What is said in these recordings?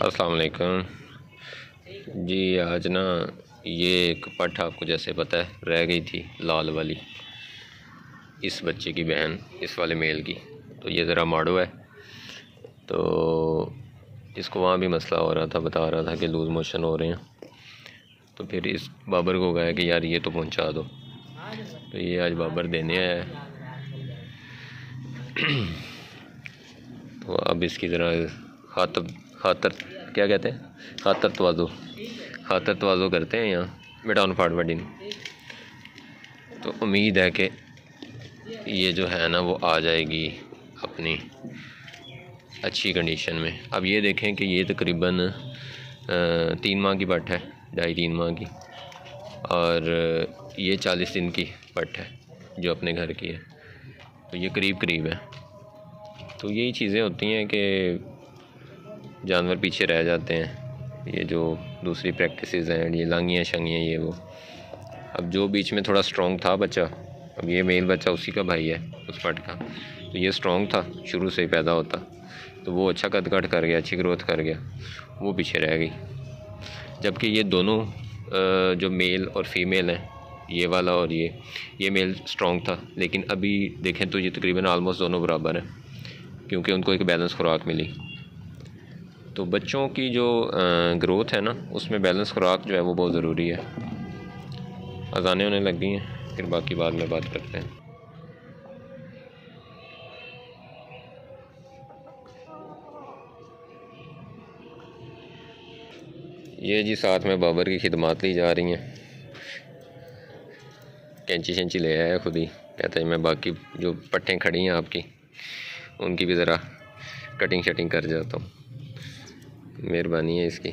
अस्सलाम वालेकुम जी। आज ना ये एक पट्ठ आपको जैसे पता है रह गई थी लाल वाली, इस बच्चे की बहन इस वाले मेल की। तो ये ज़रा माड़ो है, तो इसको वहाँ भी मसला हो रहा था, बता रहा था कि लूज़ मोशन हो रहे हैं। तो फिर इस बाबर को कहा कि यार ये तो पहुँचा दो। तो ये आज बाबर देने आया है। तो अब इसकी ज़रा खातर क्या कहते हैं, खातर तवाज़ो करते हैं यहाँ बेटाउन फाड़वडिन। तो उम्मीद है कि ये जो है ना वो आ जाएगी अपनी अच्छी कंडीशन में। अब ये देखें कि ये तकरीबन 3 माह की पट्ठ है, 2.5-3 माह की, और ये 40 दिन की पट्ठ है जो अपने घर की है। तो ये करीब है। तो यही चीज़ें होती हैं कि जानवर पीछे रह जाते हैं। ये जो दूसरी प्रैक्टिसेस हैं, ये लांगियाँ शंगियाँ ये वो। अब जो बीच में थोड़ा स्ट्रॉन्ग था बच्चा, अब ये मेल बच्चा उसी का भाई है उस पट का, तो ये स्ट्रॉन्ग था शुरू से ही पैदा होता, तो वो अच्छा कद काट कर गया, अच्छी ग्रोथ कर गया, वो पीछे रह गई। जबकि ये दोनों जो मेल और फीमेल हैं, ये वाला और ये मेल स्ट्रॉन्ग था, लेकिन अभी देखें तो ये तकरीबन आलमोस्ट दोनों बराबर हैं, क्योंकि उनको एक बैलेंस खुराक मिली। तो बच्चों की जो ग्रोथ है ना, उसमें बैलेंस खुराक जो है वो बहुत ज़रूरी है। अज़ानें होने लग गई हैं, फिर बाकी बाद में बात करते हैं। ये जी साथ में बाबर की खिदमत ली जा रही हैं। कैंची शैंची ले आया खुद ही, कहता है मैं बाकी जो पट्टें खड़ी हैं आपकी उनकी भी ज़रा कटिंग शटिंग कर जाता हूँ, मेहरबानी है इसकी।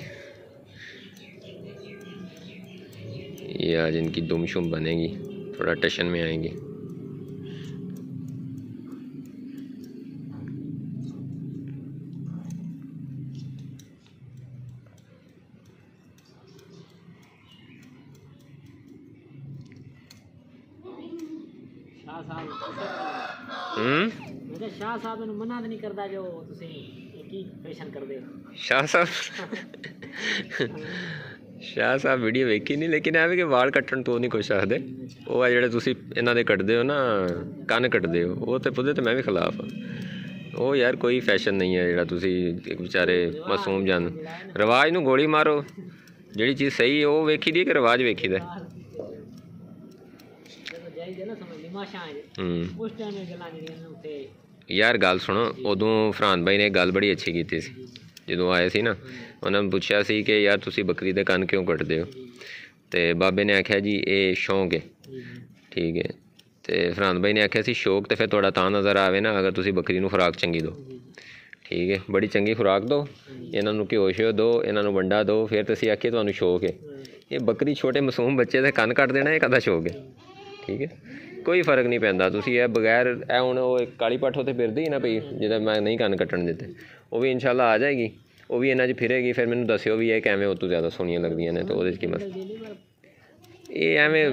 ये आज इनकी दुम शुम बनेगी, थोड़ा टशन में आएंगी। शाह साहब ने मना नहीं करता जो ਤੁਸੀਂ ਕੀ ਫੈਸ਼ਨ ਕਰਦੇ ਹੋ। शाह साहब वीडियो वेखी नहीं, लेकिन है कि वाल कट्टन तो नहीं कुछ आखते। वो है ਜਿਹੜੇ ਤੁਸੀਂ ਇਹਨਾਂ ਦੇ ਕੱਟਦੇ ਹੋ ਨਾ, ਕੰਨ ਕੱਟਦੇ ਹੋ, ਉਹ ਤੇ ਉਹਦੇ ਤੇ ਮੈਂ ਵੀ ਖਿਲਾਫ ਹਾਂ। ਉਹ ਯਾਰ ਕੋਈ ਫੈਸ਼ਨ ਨਹੀਂ ਹੈ ਜਿਹੜਾ ਤੁਸੀਂ ਇੱਕ ਵਿਚਾਰੇ ਮਾਸੂਮ ਜਨ ਰਿਵਾਜ ਨੂੰ ਗੋਲੀ ਮਾਰੋ। ਜਿਹੜੀ ਚੀਜ਼ ਸਹੀ ਉਹ ਵੇਖੀ ਦੀ ਕਿ ਰਿਵਾਜ ਵੇਖੀ ਦਾ। यार गल सुनो, उदों फरहान भाई ने गल बड़ी अच्छी की सी, जो आए सी ना, उन्होंने पूछा सी कि यार तुसी बकरी दे कन क्यों कटदे हो, तो बाबे ने आख्या जी ये शौक है। ठीक है, तो फरहान भाई ने आख्या सी शौक तो फिर थोड़ा तां नज़र आवे ना अगर तुसी बकरी नूं खुराक चंगी दो। ठीक है, बड़ी चंगी खुराक दो, इन्हों घ्यो श्यो दो, इन्हों वंडा दो, फिर तो असीं आखिए तुहानूं शौक है। ये बकरी छोटे मासूम बच्चे दे कन कट देना, ये कदा शौक है। ठीक है, कोई फर्क नहीं पैंदा। तुसी ये बगैर ए हुण वो काली पट्ठ उत्ते फिरदी ही ना पई, जिहदा मैं नहीं कन कट्टण दित्ते, वो भी इंशाअल्लाह आ जाएगी, वो भी इन्हां च फिरेगी। फिर मैनूं दस्सिओ भी ये किवें उतों ज़्यादा सोहणियां लगदियां ने, तो उहदे च की मसला। ये एवें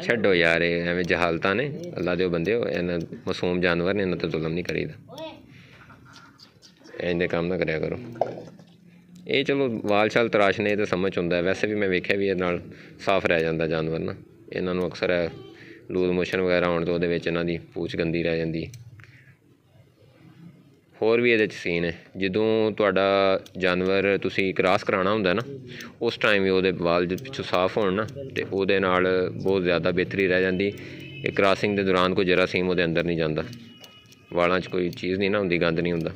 छड्डो यार, एवें जहालतां ने, अल्लाह दे बंदे हो, इन्हां मासूम जानवर ने, इन्हां ते जुल्म नहीं करीदा। इंज दे काम ना करया करो। ये चलो वाल शाल तराशने तो समझ आउंदा है, वैसे भी मैं वेख्या भी इहदे नाल साफ रह जांदा जानवर ना। इन्हों अक्सर है लूज मोशन वगैरह होने तो इन्हों की पूछ गंदी रह जाती। होर भी ये सीन है, जदों तुहाडा जानवर तुसी क्रॉस कराना हुंदा ना, उस टाइम भी वो वाल पिछों साफ होण ना, तो उहदे नाल बहुत ज़्यादा बेहतरी रह जाती। क्रॉसिंग के दौरान कोई जरासीम उहदे अंदर नहीं जाता, वालों च कोई चीज़ नहीं ना हुंदी, गंद नहीं हुंदा।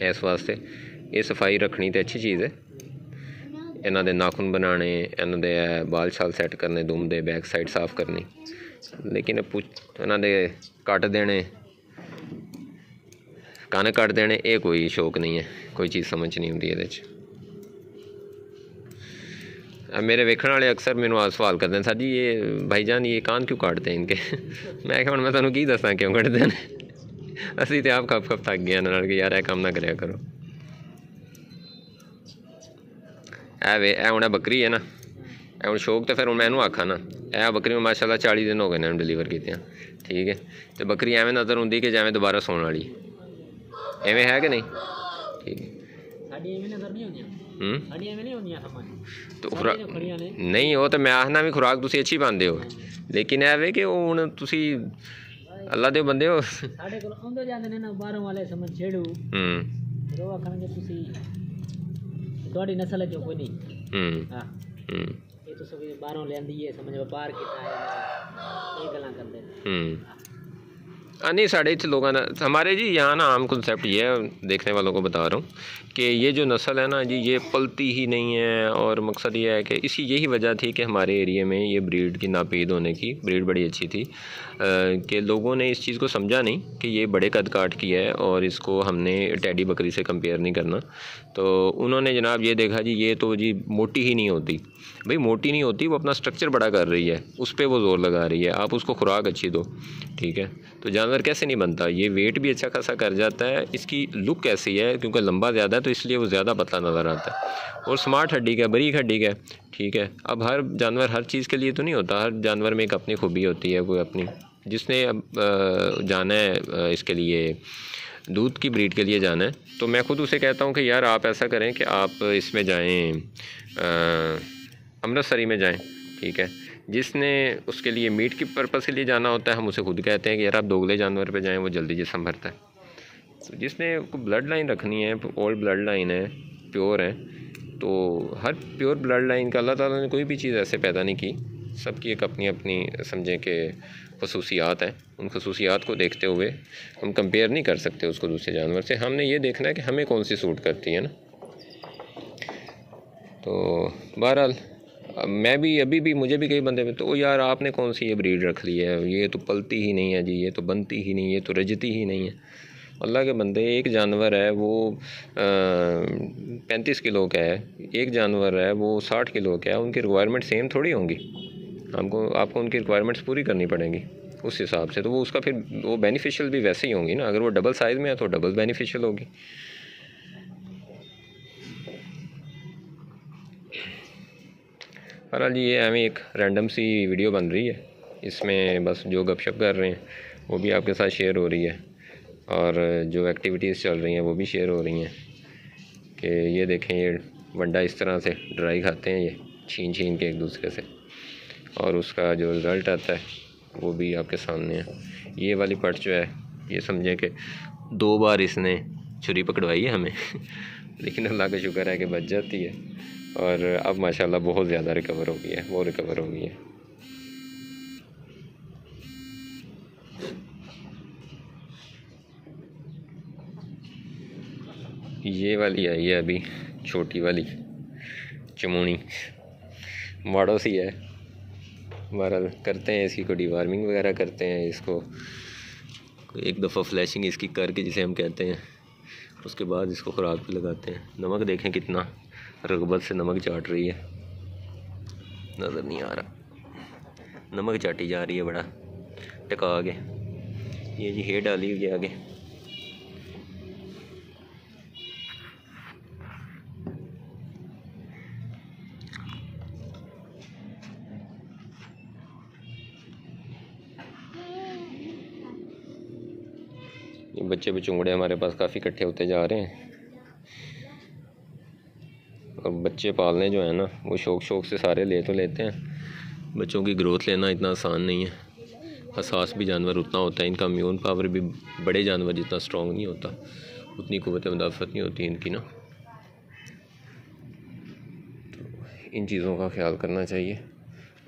इस वास्ते ये सफाई रखनी तो अच्छी चीज़ है। इन्हों दे नाखून बनाने, इन्हों दे बाल शाल सैट करने, दुम दे बैक साइड साफ करनी, लेकिन इन्हों दे कट देने, कन कट देने, ये कोई शौक नहीं है, कोई चीज़ समझ नहीं आती ये। मेरे वेखण वाले अक्सर मैनू सवाल करते हैं, सर जी ये भाईजान ये कान क्यों काटते हैं इनके। मैं क्या मैं तुहानूं की दसां क्यों कटते हैं। असीं ते आप खप थक गए इन्हां नाल कि यार काम ना करया करो। वे हुण बकरी है ना, हुण शौक तो फिर मैं इनू आखा ना, यह बकरी में माशाल्लाह 40 दिन हो गए डिलीवर किए। ठीक है, तो बकरी एवें नज़र आती कि जिवें दोबारा सोने वाली। एवें है कि नहीं? ठीक है। ਸਾਡੀ ਐਵੇਂ ਨਜ਼ਰ ਨਹੀਂ ਆਉਂਦੀਆਂ ਸਾਡੀ ਐਵੇਂ ਨਹੀਂ ਆਉਂਦੀਆਂ ਸਮਝ तो खुराक नहीं हो तो मैं आखना भी खुराक तुसी अच्छी पाते हो, लेकिन है वे कि हुण तुसी अल्लाह दे बंदे हो। ਸਾਡੇ ਕੋਲ ਆਉਂਦੇ ਜਾਂਦੇ ਨੇ ਨਾ ਬਾਹਰੋਂ ਵਾਲੇ ਸਮਝ ਛੇੜੂ ਉਹ ਆਖਣਗੇ ਤੁਸੀਂ ਤੁਹਾਡੀ ਨਸਲ ਚੋਂ ਕੋਈ ਨਹੀਂ ਹਾਂ ਇਹ ਤੁਸੀਂ ਵੀ ਬਾਹਰੋਂ ਲਿਆਂਦੀ ਹੈ ਸਮਝ ਵਪਾਰ ਕੀਤਾ है ਇਹ ਗੱਲਾਂ ਕਰਦੇ ਨੇ। नहीं साढ़े इतने लोगों ना हमारे जी यहाँ ना आम कंसेप्ट ये है, देखने वालों को बता रहा हूँ कि ये जो नस्ल है ना जी ये पलती ही नहीं है। और मकसद ये है कि इसी यही वजह थी कि हमारे एरिया में ये ब्रीड की नापीद होने की, ब्रीड बड़ी अच्छी थी कि लोगों ने इस चीज़ को समझा नहीं कि ये बड़े कद काट की है और इसको हमने टेडी बकरी से कंपेयर नहीं करना। तो उन्होंने जनाब ये देखा जी ये तो जी मोटी ही नहीं होती। भाई मोटी नहीं होती, वो अपना स्ट्रक्चर बड़ा कर रही है, उस पर वो ज़ोर लगा रही है, आप उसको खुराक अच्छी दो, ठीक है। तो जानवर कैसे नहीं बनता, ये वेट भी अच्छा खासा कर जाता है। इसकी लुक कैसी है, क्योंकि लंबा ज़्यादा है तो इसलिए वो ज़्यादा पतला नज़र आता है। और स्मार्ट हड्डी का, बारीक हड्डी का, ठीक है। अब हर जानवर हर चीज़ के लिए तो नहीं होता, हर जानवर में एक अपनी खूबी होती है, कोई अपनी। जिसने अब जाना है इसके लिए दूध की ब्रीड के लिए जाना है, तो मैं ख़ुद उसे कहता हूँ कि यार आप ऐसा करें कि आप इसमें जाएँ, अमृतसरी में जाएं, ठीक है। जिसने उसके लिए मीट की पर्पज़ के लिए जाना होता है, हम उसे खुद कहते हैं कि यार आप दोगले जानवर पे जाएं, वो जल्दी जिस्म भरता है। तो जिसने ब्लड लाइन रखनी है, ओल्ड ब्लड लाइन है, प्योर है, तो हर प्योर ब्लड लाइन का अल्लाह ताला ने कोई भी चीज़ ऐसे पैदा नहीं की, सबकी एक अपनी अपनी समझें कि खसूसियात हैं। उन खसूसियात को देखते हुए हम कंपेयर नहीं कर सकते उसको दूसरे जानवर से। हमने ये देखना है कि हमें कौन सी सूट करती है ना। तो बहरहाल मैं भी अभी भी मुझे भी कई बंदे में तो यार आपने कौन सी ये ब्रीड रख ली है, ये तो पलती ही नहीं है जी, ये तो बनती ही नहीं, ये तो रजती ही नहीं है। अल्लाह के बंदे, एक जानवर है वो 35 किलो का है, एक जानवर है वो 60 किलो का है, उनकी रिक्वायरमेंट सेम थोड़ी होंगी। आपको उनकी रिक्वायरमेंट्स पूरी करनी पड़ेंगी उस हिसाब से। तो वो उसका फिर वो बेनिफिशियल भी वैसे ही होंगी ना। अगर वो डबल साइज़ में है तो डबल बेनिफिशियल होगी। बहरहाल जी ये हमें एक रैंडम सी वीडियो बन रही है, इसमें बस जो गपशप कर रहे हैं वो भी आपके साथ शेयर हो रही है, और जो एक्टिविटीज़ चल रही हैं वो भी शेयर हो रही हैं। कि ये देखें ये वंडा इस तरह से ड्राई खाते हैं, ये छीन छीन के एक दूसरे से, और उसका जो रिज़ल्ट आता है वो भी आपके सामने है। ये वाली पट जो है ये समझें कि 2 बार इसने छुरी पकड़वाई है हमें लेकिन अल्लाह का शुक्र है कि बच जाती है, और अब माशाल्लाह बहुत ज़्यादा रिकवर हो गई है, वो रिकवर हो गई है। ये वाली आई है अभी छोटी वाली चमूनी, माड़ो सी है। बहरहाल करते हैं इसकी को डिवार्मिंग वगैरह करते हैं, इसको एक दफ़ा फ्लैशिंग इसकी करके जिसे हम कहते हैं, उसके बाद इसको खुराक पे लगाते हैं। नमक देखें कितना रगबत से नमक चाट रही है, नज़र नहीं आ रहा, नमक चाटी जा रही है बड़ा टका के। ये जी हेड डाली हुई है आगे। ये बच्चे बचूंगड़े हमारे पास काफ़ी इकट्ठे होते जा रहे हैं, और बच्चे पालने जो है ना वो शौक़ से सारे ले तो लेते हैं। बच्चों की ग्रोथ लेना इतना आसान नहीं है, हसास भी जानवर उतना होता है, इनका इम्यून पावर भी बड़े जानवर जितना स्ट्रॉन्ग नहीं होता, उतनी क़ुव्वत मुदाफ़त नहीं होती इनकी ना। तो इन चीज़ों का ख्याल करना चाहिए।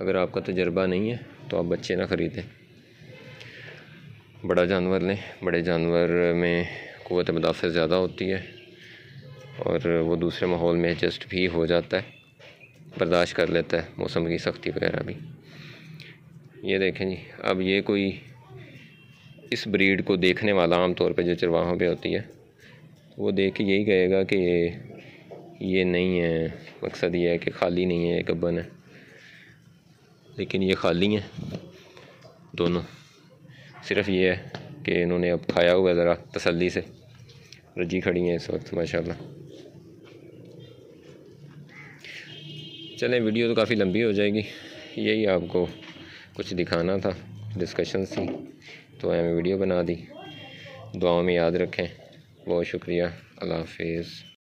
अगर आपका तजर्बा नहीं है तो आप बच्चे ना ख़रीदें, बड़ा जानवर लें। बड़े जानवर में क़ुव्वत मुदाफ़त ज़्यादा होती है, और वो दूसरे माहौल में एडजस्ट भी हो जाता है, बर्दाश्त कर लेता है मौसम की सख्ती वगैरह भी। ये देखें जी, अब ये कोई इस ब्रीड को देखने वाला आम तौर पे जो चरवाहों पे होती है वो देख के यही कहेगा कि ये नहीं है, मकसद ये है कि खाली नहीं है, एक गब्बन है। लेकिन ये खाली हैं दोनों, सिर्फ ये है कि इन्होंने अब खाया हुआ ज़रा तसल्ली से, रजी खड़ी हैं इस वक्त माशाल्लाह। चलें वीडियो तो काफ़ी लंबी हो जाएगी, यही आपको कुछ दिखाना था, डिस्कशन थी तो हमें वीडियो बना दी। दुआओं में याद रखें, बहुत शुक्रिया। अल्लाह हाफिज़।